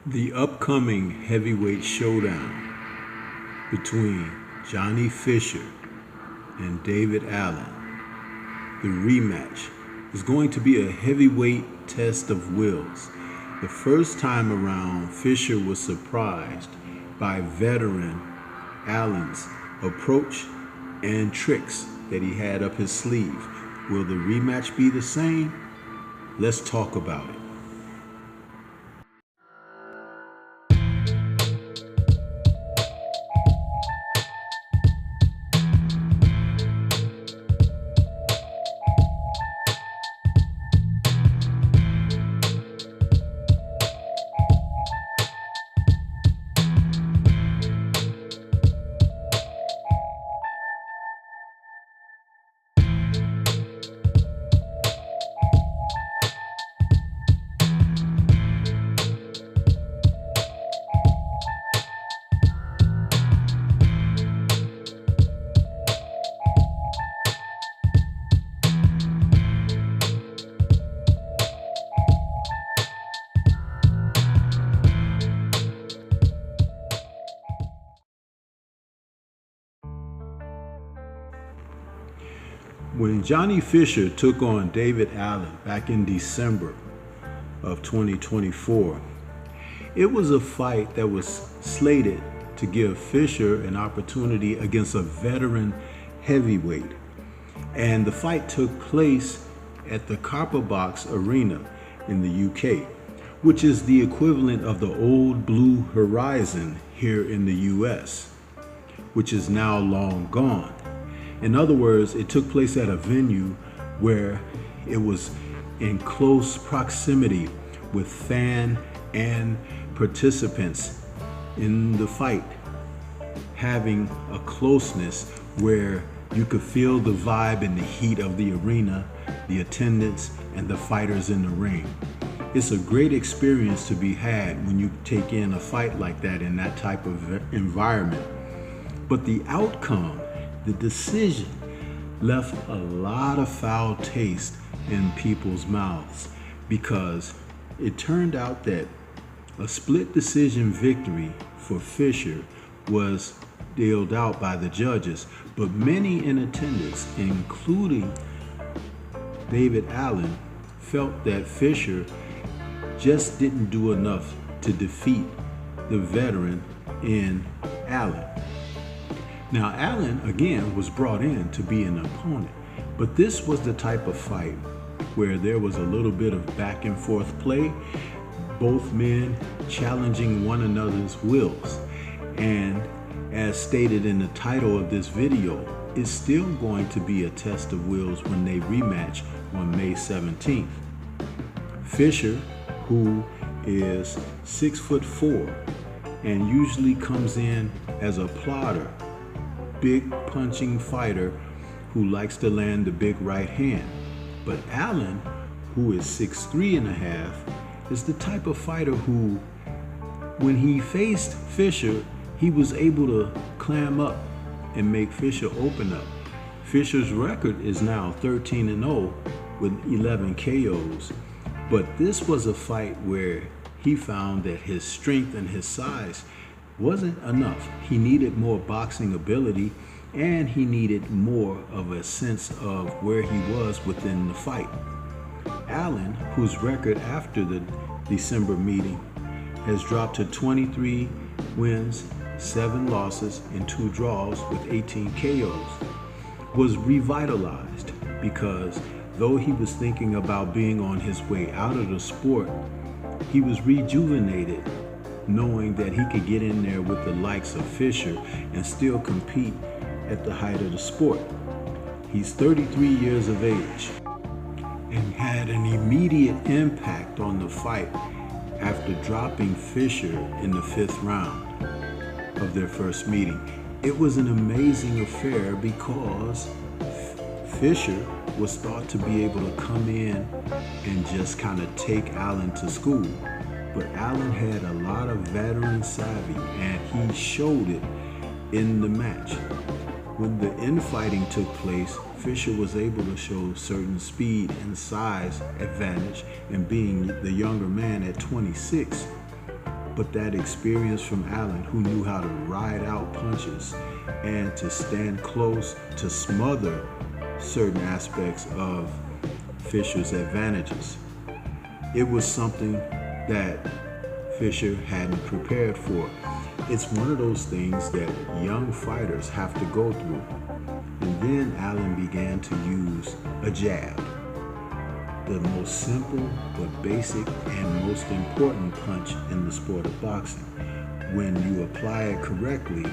The upcoming heavyweight showdown between Johnny Fisher and David Allen, the rematch, is going to be a heavyweight test of wills. The first time around, Fisher was surprised by veteran Allen's approach and tricks that he had up his sleeve. Will the rematch be the same? Let's talk about it. When Johnny Fisher took on David Allen back in December of 2024, it was a fight that was slated to give Fisher an opportunity against a veteran heavyweight. And the fight took place at the Copper Box Arena in the UK, which is the equivalent of the old Blue Horizon here in the US, which is now long gone. In other words, it took place at a venue where it was in close proximity with fan and participants in the fight, having a closeness where you could feel the vibe and the heat of the arena, the attendance, and the fighters in the ring. It's a great experience to be had when you take in a fight like that in that type of environment. But the outcome, the decision, left a lot of foul taste in people's mouths, because it turned out that a split decision victory for Fisher was dealt out by the judges, but many in attendance, including David Allen, felt that Fisher just didn't do enough to defeat the veteran in Allen. Now, Allen, again, was brought in to be an opponent, but this was the type of fight where there was a little bit of back and forth play, both men challenging one another's wills. And as stated in the title of this video, it's still going to be a test of wills when they rematch on May 17th. Fisher, who is 6'4" and usually comes in as a plotter, big punching fighter who likes to land the big right hand. But Allen, who is 6'3½", is the type of fighter who, when he faced Fisher, he was able to clam up and make Fisher open up. Fisher's record is now 13-0 with 11 KOs. But this was a fight where he found that his strength and his size wasn't enough. He needed more boxing ability, and he needed more of a sense of where he was within the fight. Allen, whose record after the December meeting has dropped to 23 wins, 7 losses, and 2 draws with 18 KOs, was revitalized because though he was thinking about being on his way out of the sport, he was rejuvenated, knowing that he could get in there with the likes of Fisher and still compete at the height of the sport. He's 33 years of age and had an immediate impact on the fight after dropping Fisher in the 5th round of their first meeting. It was an amazing affair because Fisher was thought to be able to come in and just kind of take Allen to school. But Allen had a lot of veteran savvy, and he showed it in the match. When the infighting took place, Fisher was able to show certain speed and size advantage, and being the younger man at 26, But that experience from Allen, who knew how to ride out punches and to stand close to smother certain aspects of Fisher's advantages. It was something that Fisher hadn't prepared for. It's one of those things that young fighters have to go through. And then Allen began to use a jab, the most simple but basic and most important punch in the sport of boxing. When you apply it correctly,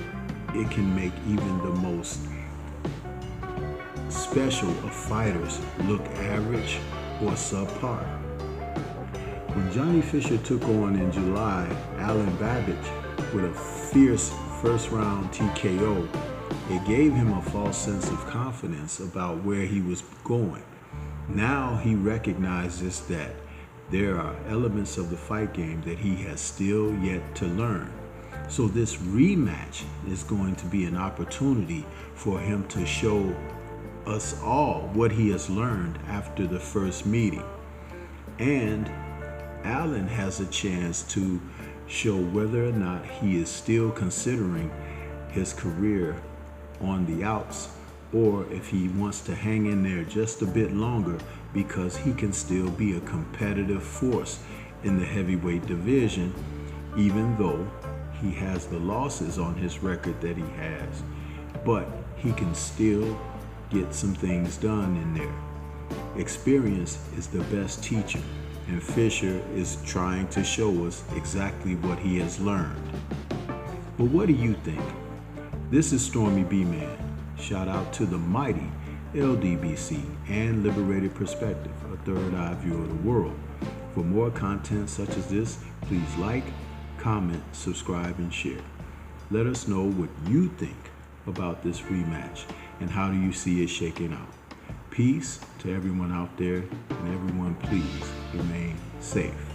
it can make even the most special of fighters look average or subpar. When Johnny Fisher took on in July Alan Babbage with a fierce first-round TKO, it gave him a false sense of confidence about where he was going. Now he recognizes that there are elements of the fight game that he has still yet to learn. So this rematch is going to be an opportunity for him to show us all what he has learned after the first meeting. And Allen has a chance to show whether or not he is still considering his career on the outs, or if he wants to hang in there just a bit longer, because he can still be a competitive force in the heavyweight division, even though he has the losses on his record that he has. But he can still get some things done in there. Experience is the best teacher, and Fisher is trying to show us exactly what he has learned. But what do you think? This is Stormy B-Man. Shout out to the mighty LDBC and Liberated Perspective, a third eye view of the world. For more content such as this, please like, comment, subscribe, and share. Let us know what you think about this rematch and how do you see it shaking out. Peace to everyone out there, and everyone please remain safe.